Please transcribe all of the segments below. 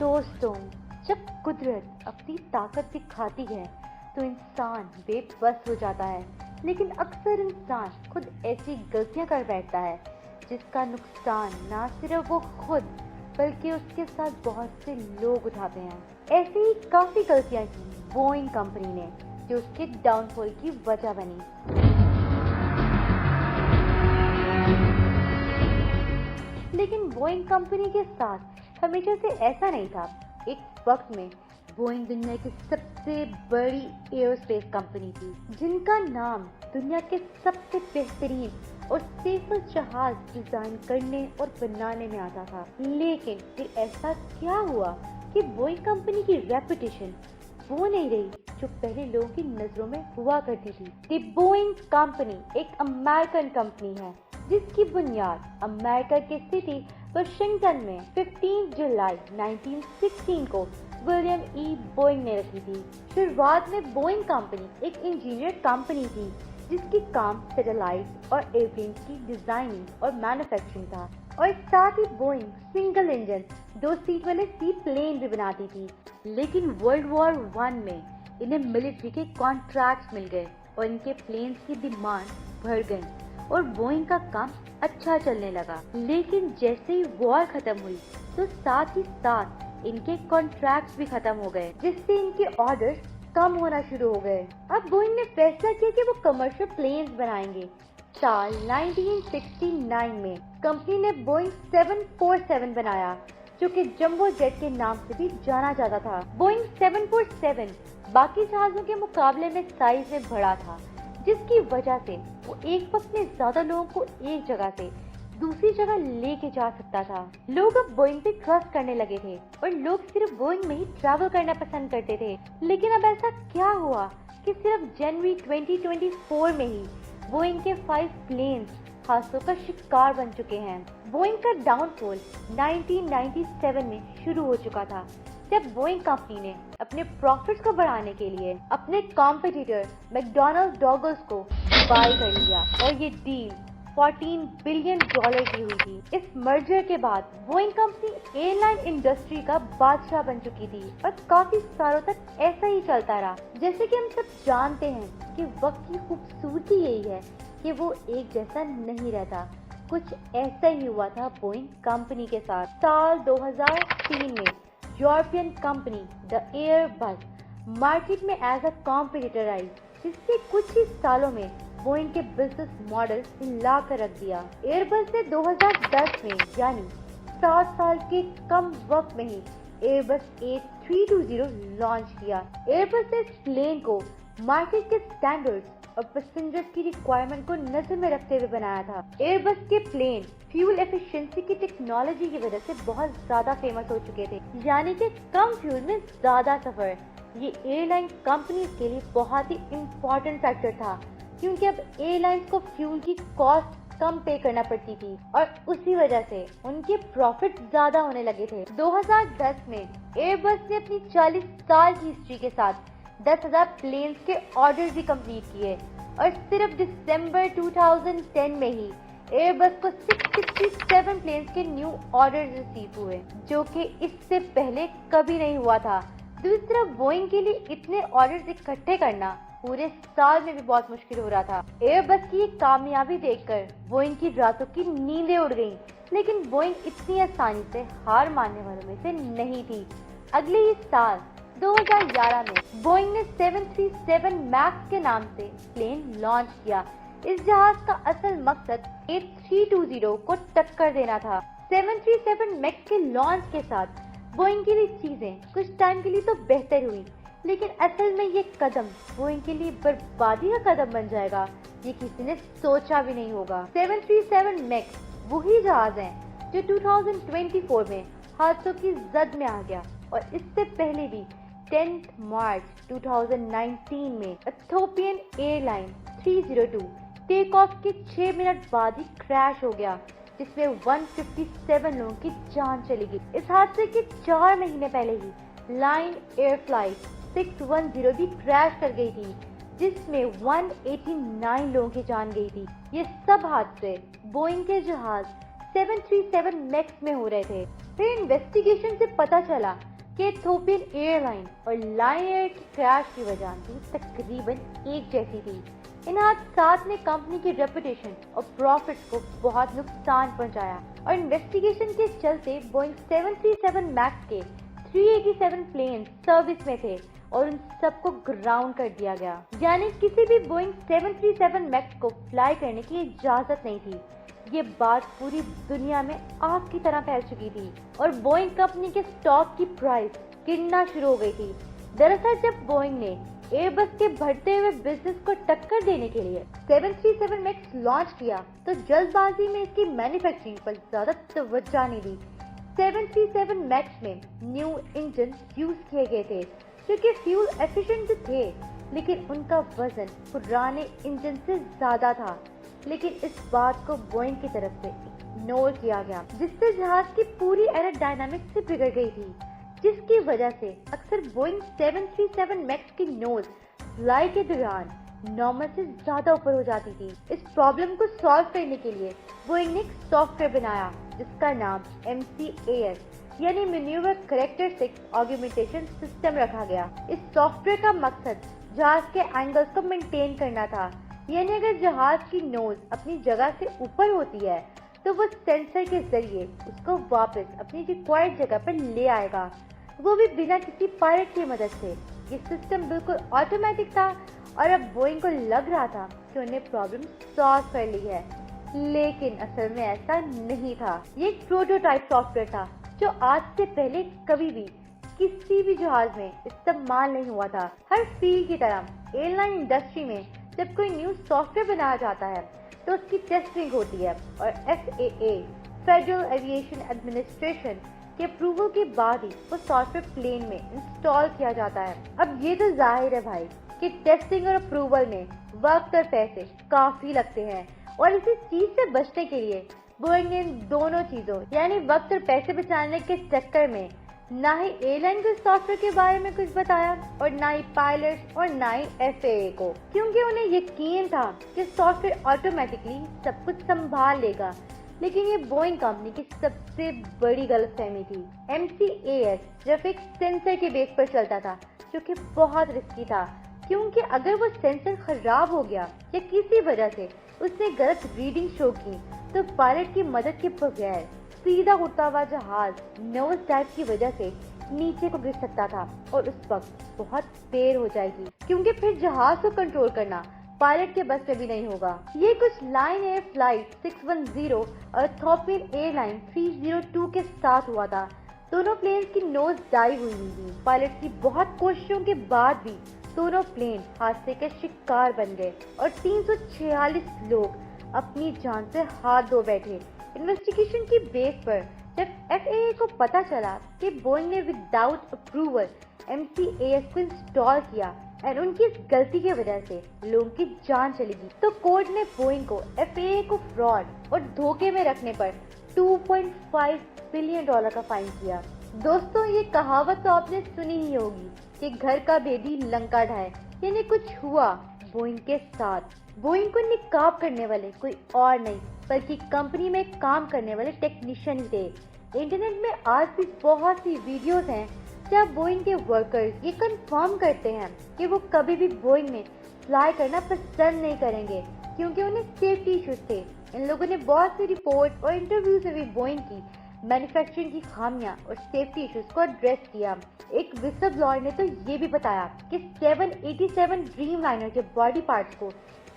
दोस्तों, जब कुदरत अपनी ताकत दिखाती है तो इंसान बेबस हो जाता है। लेकिन अक्सर इंसान खुद ऐसी गलतियां कर बैठता है जिसका नुकसान ना सिर्फ वो खुद बल्कि उसके साथ बहुत से लोग उठाते हैं। ऐसी ही काफी गलतियां की बोइंग कंपनी ने जो उसके डाउनफॉल की वजह बनी। लेकिन बोइंग कंपनी के साथ हमेशा से ऐसा नहीं था। एक वक्त में बोइंग दुनिया की सबसे बड़ी एयरोस्पेस कंपनी थी, जिनका नाम दुनिया के सबसे बेहतरीन और सेफर जहाज डिजाइन करने और बनाने में आता था। लेकिन फिर ऐसा क्या हुआ कि बोइंग कंपनी की रेपुटेशन वो नहीं रही जो पहले लोगों की नजरों में हुआ करती थी। द बोइंग कंपनी एक अमेरिकन कंपनी है जिसकी बुनियाद अमेरिका के सिटी वाशिंगटन में 15 जुलाई 1916 को विलियम ई बोइंग ने रखी थी। शुरुआत में बोइंग कंपनी एक इंजीनियर कंपनी थी जिसकी काम सैटेलाइट और एयरप्लेन की डिजाइनिंग और मैन्युफैक्चरिंग था, और साथ ही बोइंग सिंगल इंजन 2 सीट वाले सी प्लेन भी बनाती थी। लेकिन वर्ल्ड वॉर 1 में इन्हें मिलिट्री के कॉन्ट्रैक्ट्स मिल गए और इनके प्लेन्स की डिमांड बढ़ गई और बोइंग का काम अच्छा चलने लगा। लेकिन जैसे ही वॉर खत्म हुई तो साथ ही साथ इनके कॉन्ट्रैक्ट्स भी खत्म हो गए, जिससे इनके ऑर्डर्स कम होना शुरू हो गए। अब बोइंग ने फैसला किया कि वो कमर्शियल प्लेन्स बनाएंगे। साल 1969 में कंपनी ने बोइंग 747 बनाया, जो कि जंबो जेट के नाम से भी जाना जाता था। बोइंग 747 बाकी जहाजों के मुकाबले में साइज में बड़ा था, जिसकी वजह से वो एक वक्त में ज्यादा लोगों को एक जगह से दूसरी जगह लेके जा सकता था। लोग अब बोइंग पे ट्रस्ट करने लगे थे और लोग सिर्फ बोइंग में ही ट्रैवल करना पसंद करते थे। लेकिन अब ऐसा क्या हुआ कि सिर्फ जनवरी 2024 में ही बोइंग के 5 प्लेन्स हादसों का शिकार बन चुके हैं। बोइंग का डाउनफॉल 1997 में शुरू हो चुका था, जब बोइंग कंपनी ने अपने प्रॉफिट्स को बढ़ाने के लिए अपने कॉम्पिटिटर मैकडॉनल्ड डॉगल्स को बाय कर लिया, और ये डील $14 बिलियन की हुई थी। इस मर्जर के बाद बोइंग कंपनी एयरलाइन इंडस्ट्री का बादशाह बन चुकी थी और काफी सालों तक ऐसा ही चलता रहा। जैसे कि हम सब जानते हैं कि वक्त की खूबसूरती यही है कि वो एक जैसा नहीं रहता। कुछ ऐसा ही हुआ था बोइंग कंपनी के साथ। साल 2003 में European company the Airbus market में एज अ कॉम्पिटिटर आई, जिससे कुछ ही सालों में बोइंग के बिजनेस मॉडल हिला कर रख दिया। एयरबस ने 2010 में यानी 7 साल के कम वक्त में ही एयरबस A320 लॉन्च किया। एयरबस ने इस प्लेन को मार्केट के स्टैंडर्ड्स और पैसेंजर्स की रिक्वायरमेंट को नजर में रखते हुए बनाया था। एयरबस के प्लेन फ्यूल एफिशिएंसी की टेक्नोलॉजी की वजह से बहुत ज्यादा फेमस हो चुके थे, यानी कि कम फ्यूल में ज्यादा सफर। ये एयरलाइन कंपनी के लिए बहुत ही इम्पोर्टेंट फैक्टर था, क्योंकि अब एयरलाइंस को फ्यूल की कॉस्ट कम पे करना पड़ती थी और उसी वजह से उनके प्रॉफिट ज्यादा होने लगे थे। 2010 में एयरबस ने अपनी 40 साल की हिस्ट्री के साथ 10,000 प्लेन्स के ऑर्डर भी कंप्लीट किए, और सिर्फ दिसंबर 2010 में ही एयरबस को 667 प्लेन्स के न्यू ऑर्डर रिसीव हुए, जो कि इससे पहले कभी नहीं हुआ था। दूसरी तरफ बोइंग के लिए इतने ऑर्डर्स इकट्ठे करना पूरे साल में भी बहुत मुश्किल हो रहा था। एयरबस की कामयाबी देखकर बोइंग की रातों की नींदें उड़ गईं, लेकिन बोइंग इतनी आसानी से हार मानने वालों में से नहीं थी। अगले ही साल 2011 में बोइंग ने 737 मैक्स के नाम से प्लेन लॉन्च किया। इस जहाज का असल मकसद A320 को टक्कर देना था। 737 मैक्स के लॉन्च के साथ बोइंग के लिए चीजें कुछ टाइम के लिए तो बेहतर हुई, लेकिन असल में ये कदम बोइंग के लिए बर्बादी का कदम बन जाएगा, ये किसी ने सोचा भी नहीं होगा। 737 मैक्स वही जहाज है जो 2024 में हादसों की जद में आ गया, और इससे पहले भी 10 मार्च 2019 में इथियोपियन एयरलाइन 302 टेक ऑफ के 6 मिनट बाद ही क्रैश हो गया, जिसमें 157 लोगों की जान चली गई। इस हादसे के 4 महीने पहले ही लाइन एयर फ्लाइट 610 भी क्रैश कर गई थी, जिसमें 189 लोगों की जान गई थी। ये सब हादसे बोइंग के जहाज 737 मैक्स में हो रहे थे। फिर इन्वेस्टिगेशन से पता चला कि इथोपियन एयरलाइन और लायन एयर की क्रैश की वजह भी तकरीबन एक जैसी थी। इन हादसात ने कंपनी की रेपुटेशन और प्रॉफिट्स को बहुत नुकसान पहुंचाया और इन्वेस्टिगेशन के चलते बोइंग 737 मैक्स के 387 प्लेन सर्विस में थे और उन सबको ग्राउंड कर दिया गया, यानी किसी भी बोइंग 737 मैक्स को फ्लाई करने की इजाजत नहीं थी। ये बात पूरी दुनिया में आग की तरह फैल चुकी थी और बोइंग कंपनी के स्टॉक की प्राइस गिरना शुरू हो गई थी। दरअसल जब बोइंग ने एयरबस के बढ़ते हुए बिजनेस को टक्कर देने के लिए 737 मैक्स लॉन्च किया तो जल्दबाजी में इसकी मैन्युफैक्चरिंग पर ज्यादा तवज्जो नहीं दी। 737 मैक्स में न्यू इंजन यूज किए गए थे जो कि फ्यूल एफिशिएंट थे, लेकिन उनका वजन पुराने इंजन से ज्यादा था। लेकिन इस बात को बोइंग की तरफ से इग्नोर किया गया, जिससे जहाज की पूरी एरोडायनामिक्स से बिगड़ गई थी, जिसकी वजह से अक्सर बोइंग 737 मैक्स की नोज फ्लाई के दौरान नॉर्मल से ज्यादा ऊपर हो जाती थी। इस प्रॉब्लम को सॉल्व करने के लिए बोइंग ने एक सॉफ्टवेयर बनाया जिसका नाम MCAS यानी मैन्यूवर कैरेक्टरिस्टिक्स ऑगमेंटेशन सिस्टम रखा गया। इस सॉफ्टवेयर का मकसद जहाज के एंगल्स को मेंटेन करना था, यानी अगर जहाज की नोज अपनी जगह से ऊपर होती है तो वो सेंसर के जरिए उसको वापस अपनी रिक्वायर्ड जगह पर ले आएगा, वो भी बिना किसी पायलट की मदद से। ये सिस्टम बिल्कुल ऑटोमेटिक था और अब बोइंग को लग रहा था कि उन्हें प्रॉब्लम सॉल्व कर ली है, लेकिन असल में ऐसा नहीं था। ये एक प्रोटोटाइप सॉफ्टवेयर था जो आज से पहले कभी भी किसी भी जहाज में इस्तेमाल नहीं हुआ था। हर फील्ड की तरह एयरलाइन इंडस्ट्री में जब कोई न्यू सॉफ्टवेयर बनाया जाता है तो उसकी टेस्टिंग होती है और FAA फेडरल एविएशन एडमिनिस्ट्रेशन के अप्रूवल के बाद ही वो सॉफ्टवेयर प्लेन में इंस्टॉल किया जाता है। अब ये तो जाहिर है भाई कि टेस्टिंग और अप्रूवल में वक्त और पैसे काफी लगते हैं और इसी चीज से बचने के लिए बोइंग ने इन दोनों चीजों यानी वक्त और पैसे बचाने के चक्कर में ना ही एयरलाइन को सॉफ्टवेयर के बारे में कुछ बताया और ना ही पायलट और ना ही FAA को, क्योंकि उन्हें यकीन था कि सॉफ्टवेयर ऑटोमेटिकली सब कुछ संभाल लेगा। लेकिन ये बोइंग कंपनी की सबसे बड़ी गलतफहमी थी। MCAS सिर्फ एक सेंसर के बेस पर चलता था जो कि बहुत रिस्की था, क्योंकि अगर वो सेंसर खराब हो गया या किसी वजह से उसने गलत रीडिंग शो की तो पायलट की मदद के बगैर सीधा उड़ता हुआ जहाज नोज डाइव की वजह से नीचे को गिर सकता था और उस वक्त बहुत देर हो जाएगी, क्योंकि फिर जहाज को कंट्रोल करना पायलट के बस में भी नहीं होगा। ये कुछ लायन एयर फ्लाइट 610 और इथोपियन एयरलाइन 302 के साथ हुआ था। दोनों प्लेन की नोज डाइव हुई थी। पायलट की बहुत कोशिशों के बाद भी दोनों प्लेन हादसे के शिकार बन गए और 346 लोग अपनी जान से हाथ धो बैठे। इन्वेस्टिगेशन की बेस पर जब FAA को पता चला कि बोइंग ने विदाउट अप्रूवल MCAS को इंस्टॉल किया और उनकी इस गलती की वजह से लोगों की जान चली गई, तो कोर्ट ने बोइंग को FAA को फ्रॉड और धोखे में रखने पर $2.5 बिलियन का फाइन किया। दोस्तों, ये कहावत तो आपने सुनी ही होगी कि घर का भेदी लंका ढाए, यानी कुछ हुआ बोइंग के साथ। बोइंग को निकाब करने वाले कोई और नहीं बल्कि कंपनी में काम करने वाले टेक्नीशियन ही थे। इंटरनेट में आज भी बहुत सी वीडियोस हैं जहाँ बोइंग के वर्कर्स ये कंफर्म करते हैं कि वो कभी भी बोइंग में फ्लाई करना पसंद नहीं करेंगे, क्योंकि उन्हें सेफ्टी इश्यूज थे। इन लोगों ने बहुत सी रिपोर्ट और इंटरव्यूज में भी बोइंग की मैन्युफैक्चरिंग की खामियां और सेफ्टी इश्यूज को एड्रेस किया। एक विसल ब्लोअर ने तो ये भी बताया कि 787 ड्रीमलाइनर के बॉडी पार्ट्स को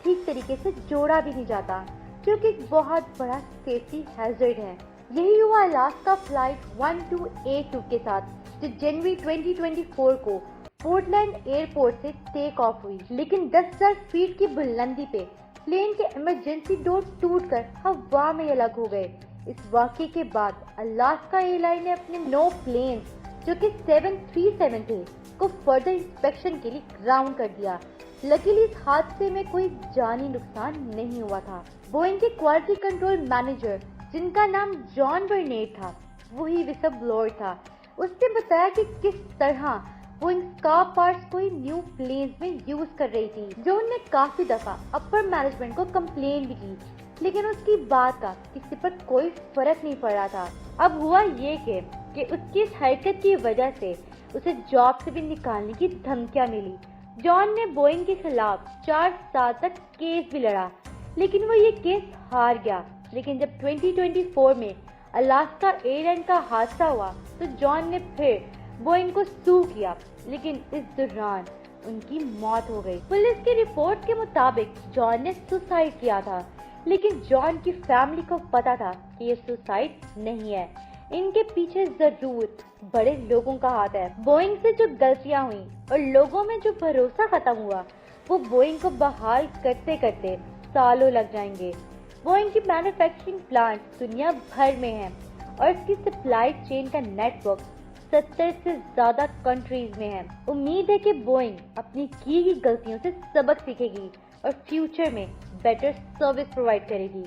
ठीक तरीके से जोड़ा भी नहीं जाता, जो कि एक बहुत बड़ा सेफ्टी हैजर्ड है। यही हुआ अलास्का फ्लाइट 1282 के साथ, जो जनवरी 2024 को पोर्टलैंड एयरपोर्ट से टेक ऑफ हुई, लेकिन 10,000 फीट की बुलंदी पे प्लेन के इमरजेंसी डोर टूटकर हवा में अलग हो गए। इस वाकये के बाद अलास्का एयरलाइन ने अपने 9 प्लेन जो कि 737 थे को फर्दर इंस्पेक्शन के लिए ग्राउंड कर दिया। लकीली इस हादसे में कोई जानी नुकसान नहीं हुआ था। बोइंग के क्वालिटी कंट्रोल मैनेजर, जिनका नाम जॉन बर्नेट था, वही विसल ब्लोअर था। उसने बताया कि किस तरह बोइंग स्पार पार्ट्स को न्यू प्लेन्स में यूज कर रही थी, जो उन्हें काफी दफा अपर मैनेजमेंट को कंप्लेन भी की, लेकिन उसकी बात का किसी पर कोई फर्क नहीं पड़ रहा था। अब हुआ ये कि कि उसकी इस हरकत की वजह से उसे जॉब से भी निकालने की धमकियां मिली। जॉन ने बोइंग के खिलाफ 4 साल तक केस भी लड़ा, लेकिन वो ये केस हार गया। लेकिन जब 2024 में अलास्का एयरलाइन का हादसा हुआ तो जॉन ने फिर बोइंग को सू किया, लेकिन इस दौरान उनकी मौत हो गई। पुलिस की रिपोर्ट के मुताबिक जॉन ने सुसाइड किया था, लेकिन जॉन की फैमिली को पता था कि ये सुसाइड नहीं है, इनके पीछे जरूर बड़े लोगों का हाथ है। बोइंग से जो गलतियां हुई और लोगों में जो भरोसा खत्म हुआ, वो बोइंग को बहाल करते करते सालों लग जाएंगे। बोइंग की मैन्युफैक्चरिंग प्लांट दुनिया भर में है और इसकी सप्लाई चेन का नेटवर्क 70 से ज्यादा कंट्रीज में है। उम्मीद है कि बोइंग अपनी की गई गलतियों से सबक सीखेगी और फ्यूचर में बेटर सर्विस प्रोवाइड करेगी।